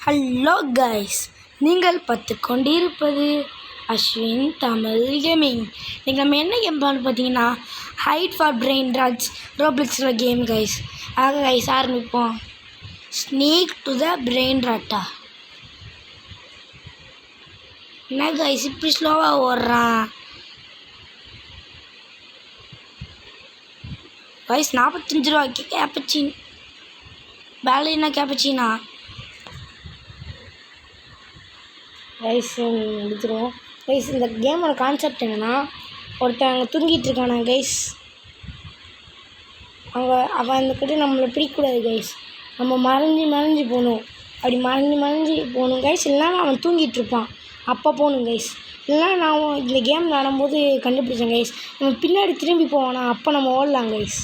Hello guys, நீங்கள் பார்த்து கொண்டிருப்பது அஸ்வின் தமிழ் கேமிங். நீங்கள் நம்ம என்ன கேம் பண்ணு பார்த்தீங்கன்னா ஹைட் ஃபார் பிரெயின் ராட்ஸ் ரோப்ளிக்ஸில் கேம் கைஸ். ஆக கைஸ் ஆரம்பிப்போம். ஸ்னீக் டு த பிரெயின் ராட்டா. என்ன கைஸ் இப்படி ஸ்லோவாக ஓடுறான் கைஸ்? 45 ரூபாய்க்கு கேப்பச்சின் பேலரினா கேப்பச்சினா கைஸ் எடுத்துருவோம். கைஸ் இந்த கேமோட கான்செப்ட் என்னென்னா, ஒருத்தன் அங்கே தூங்கிட்டு இருக்கானா கைஸ், அவன் அந்த கிட்ட நம்மளை பிடிக்கக்கூடாது கைஸ். நம்ம மறைஞ்சி போகணும். அப்படி மறைஞ்சி போகணும் கைஸ். இல்லைனா அவன் தூங்கிட்டு இருப்பான், அப்போ போகணும் கைஸ். இல்லைனா நான் இந்த கேம் விளாடும்போது கண்டுபிடிச்சேன் கைஸ், நம்ம பின்னாடி திரும்பி போவானா, அப்போ நம்ம ஓடலாம் கைஸ்.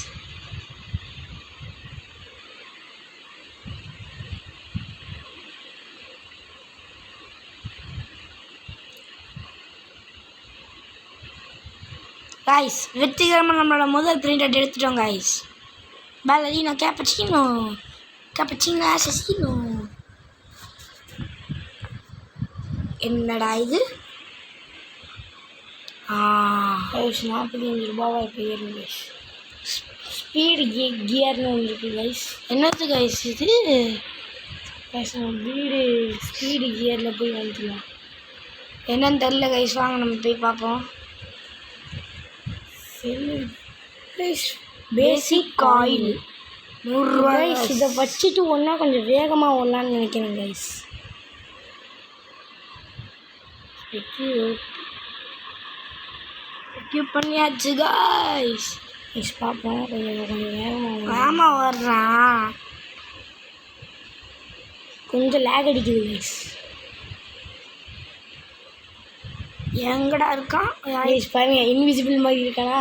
கைஸ் வெற்றிகரமாக நம்மளோட முதல் பிரிண்ட் அவுட் எடுத்துட்டோம் கைஸ். Ballerina Cappuccino Assassino. என்னடா இது? 45 ரூபாவா இப்போ ஏறும் கைஸ். ஸ்பீடு கியர்னு ஒன்று இருக்குது கைஸ். என்னது கைஸ் இது? கைஸ் நம்ம ஸ்பீடு கியரில் போய் வந்துடலாம். என்னன்னு தெரில கைஸ், வாங்க நம்ம போய் பார்ப்போம். பேசிக் காயில் 100 ரூபா. இதை வச்சுட்டு ஒன்றா கொஞ்சம் வேகமாக ஓடலான்னு நினைக்கிறேன் கைஸ். பண்ணியாச்சு கைஸ். பார்ப்போம், கொஞ்சம் வேகமாக. ஆமாம் வர்றான், கொஞ்சம் லேக் அடிக்குது கைஸ். எங்கடா இருக்கான் கைஸ்? பாருங்க, இன்விசிபிள் மாதிரி இருக்கானா?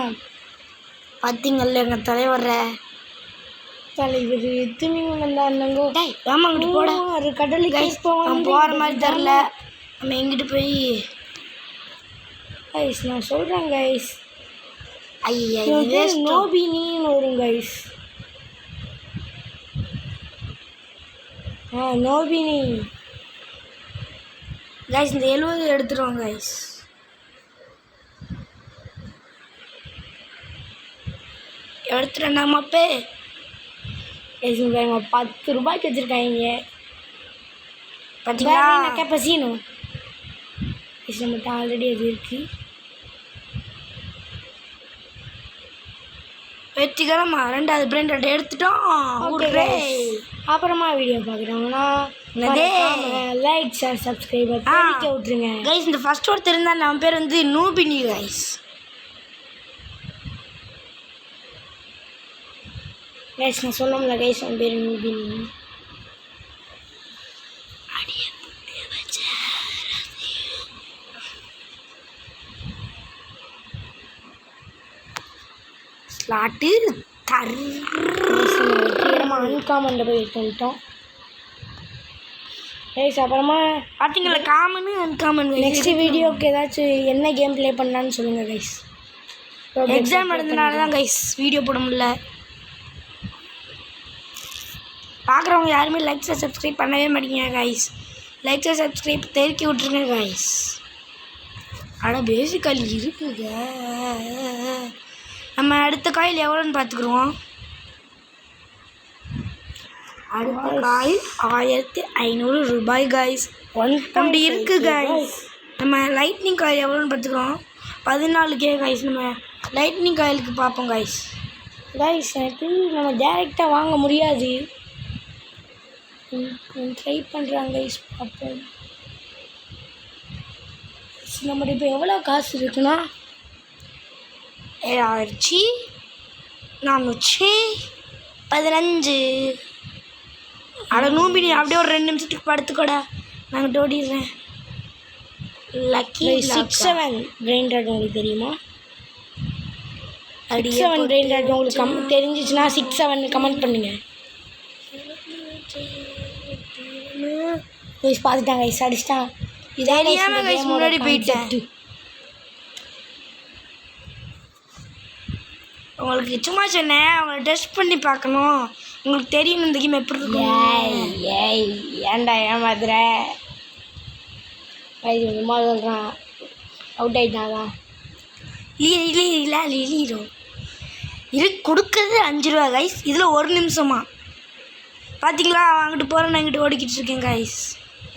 பார்த்தீங்கல்ல எங்கள் தலைவர் எத்தனை வந்தாங்க. ஆமாங்கிட்டு போட ஒரு கடலுக்கு கைஸ் போகிற மாதிரி தெரில. நம்ம எங்கிட்டு போய் கைஸ் நான் சொல்கிறேன் கைஸ். ஐயா நோபினின்னு வரும் கைஸ். நோபினி கைஸ். இந்த 70 எடுத்துருவோம் கைஸ். எடுத்துட்டேன் நம்மப்பே. கைஸ் 10 ரூபாய்க்கு வச்சுருக்காங்க பார்த்தீங்களா? கேப்பசினோ கைஸ் நம்மகிட்ட ஆல்ரெடி அது இருக்குது. வெற்றிகரமா 2வது பிரிண்ட் அவுட் எடுத்துட்டோம். அப்புறமா வீடியோ பார்க்குறாங்கன்னா லைக் ஷேர் சப்ஸ்கிரைபர் விட்டுருங்க கைஸ். இந்த ஃபர்ஸ்ட் ஒருத்தர் இருந்தால் நம்ம பேர் வந்து நூபினி கைஸ். கைஸ் நான் சொல்லணும்ல கைஸ், அவன் பேர் நூபினி. ஸ்லாட்டு வெற்றிகரமாக அன்காமனில் போய் எடுத்து வந்துட்டோம் கைஸ். அப்புறமா பார்த்தீங்களா, காமனு அன்காமன். நெக்ஸ்ட் வீடியோக்கு ஏதாச்சும் என்ன கேம் ப்ளே பண்ணலான்னு சொல்லுங்கள் கைஸ். எக்ஸாம் நடந்ததுனால தான் கைஸ் வீடியோ போட முடியல. பார்க்குறவங்க யாருமே லைக் ஷேர் சப்ஸ்கிரைப் பண்ணவே மாட்டேங்க கைஸ். லைக் ஷேர் சப்ஸ்கிரைப் தெரிக்கி விட்ருங்க கைஸ். ஆனால் பேசிக்கலி இருக்குங்க. நம்ம அடுத்த காயில் எவ்வளோன்னு பார்த்துக்குருவோம். அடுத்த காயில் 1500 ரூபாய் கைஸ். அப்படி இருக்குது கைஸ். நம்ம லைட்னிங் காயில் எவ்வளோன்னு பார்த்துக்குறோம். 14K guys. நம்ம லைட்னிங் காயிலுக்கு பார்ப்போம் கைஸ். கைஸ் எனக்கு நம்ம டேரெக்டாக வாங்க முடியாது, ட்ரை பண்ணுறாங்க கைஸ், பார்ப்போம். நம்மகிட்ட இப்போ எவ்வளோ காசு இருக்குன்னா 7415. அட நூபினி அப்படியே ஒரு 2 நிமிஷத்துக்கு படுத்துக்கூட நாங்கள் ஓடிடுறேன். லக்கி 67 பிரெயின் ராட் உங்களுக்கு தெரியுமா? 67 பிரெயின் ராட் உங்களுக்கு தெரிஞ்சிச்சுன்னா 67 கமெண்ட் பண்ணுங்க கைஸ். பார்த்துட்டாங்க கைஸ், அடிச்சிட்டான். தெரியாமல் கைஸ் முன்னாடி போயிட்டேன். உங்களுக்கு சும்மா சொன்னேன், அவங்களை டெஸ்ட் பண்ணி பார்க்கணும். உங்களுக்கு தெரியும் இந்த கேம் எப்படி இருக்கும். ஏன்டா ஏமாத்துற கைஸ் சும்மா சொல்கிறான் அவுட் ஆகிட்டாதான் லீரோ இது கொடுக்குறது 5 ரூபா கைஸ். இதில் 1 நிமிஷமா பார்த்தீங்களா? அங்கிட்டு போகிறேன், நான் இங்கிட்டு ஓடிக்கிட்டு இருக்கேன் கைஸ்.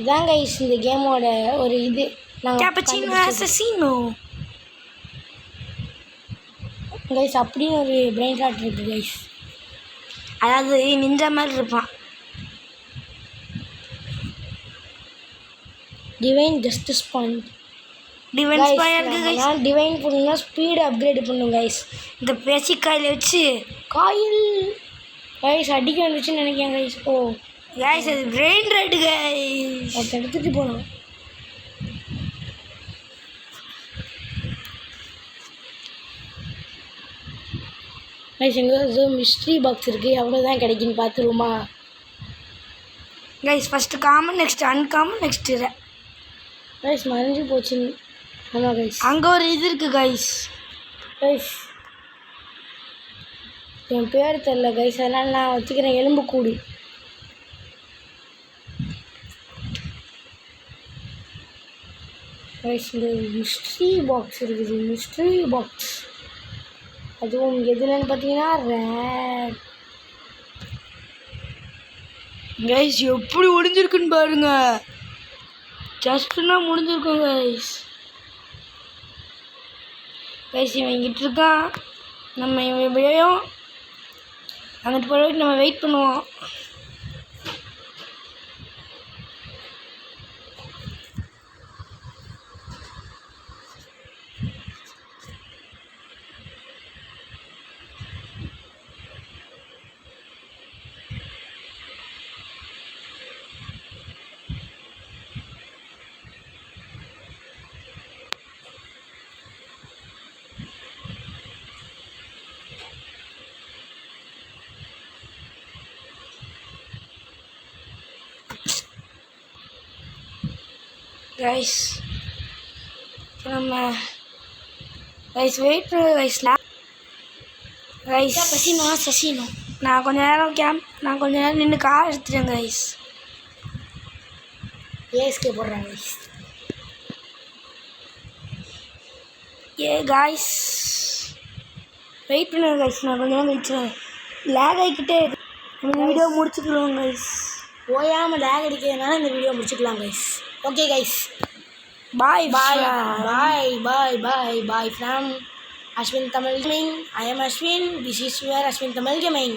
இதான் கைஸ் இந்த கேமோட ஒரு இது. கேப்பச்சினோ அசசினோ கைஸ் அப்படின்னு ஒரு பிரெயின் ராட் இருக்குது கைஸ். அதாவது நிஞ்ச மாதிரி இருப்பான். Divine justice point. டிவைன் ஸ்பாயிண்ட் கைஸ். நான் டிவைன் பண்ணா ஸ்பீடு அப்கிரேட் பண்ணும் கைஸ். இந்த பேசிக் காயில் வச்சு காயில் கைஸ் அடிக்க வந்துச்சுன்னு நினைக்கிறேன் கைஸ். ஓ கைஸ் அது பிரெயின் ராட் கைஸ். அதை எடுத்துகிட்டு போனோம். கைஸ் எங்கே ஏதோ மிஸ்ட்ரி பாக்ஸ் இருக்குது, எவ்வளோதான் கிடைக்குன்னு பார்த்துருவோமா? Guys first common, next uncommon, next guys மறைஞ்சு போச்சு. ஆமாம் கைஸ் அங்கே ஒரு இது இருக்குது கைஸ். கைஸ் என் பேர் தெரில கைஸ், அதனால் நான் வச்சுக்கிறேன் எலும்புக்கூடு. கைஸ் இந்த மிஸ்ட்ரி பாக்ஸ் இருக்குது, மிஸ்ட்ரி பாக்ஸ். அதுவும் எதுலன்னு பார்த்தீங்கன்னா ரேட். கைஸ் எப்படி முடிஞ்சிருக்குன்னு பாருங்க. ஜஸ்ட்னா முடிஞ்சிருக்கும் கைஸ். கைஸ் இவன் இங்கிட்டு இருக்கான், நம்ம இவன் விழையும் அங்கிட்டு போகிற வரைக்கும் நம்ம வெயிட் பண்ணுவோம். கைஸ் நம்ம கைஸ் வெயிட் பண்ணுங்க கைஸ். கைஸ் சசினோ நான் கொஞ்ச நேரம் நின்று கார் எடுத்துட்டேன் கைஸ். ஏஎஸ்கே போடுறாங்க கைஸ். கைஸ் வெயிட் பண்ணுங்க கைஸ், நான் கொஞ்ச நேரம் கழிச்சு லேக் ஆகிக்கிட்டே இந்த வீடியோ முடிச்சுக்கிடுவோம் கைஸ். ஓயாமல் லேக் அடிக்கிறதுனால இந்த வீடியோ முடிச்சுக்கலாம் guys. Okay guys, bye bye bye bye bye bye from Ashwin Tamil gaming. I am Ashwin. This is your Ashwin Tamil Gaming.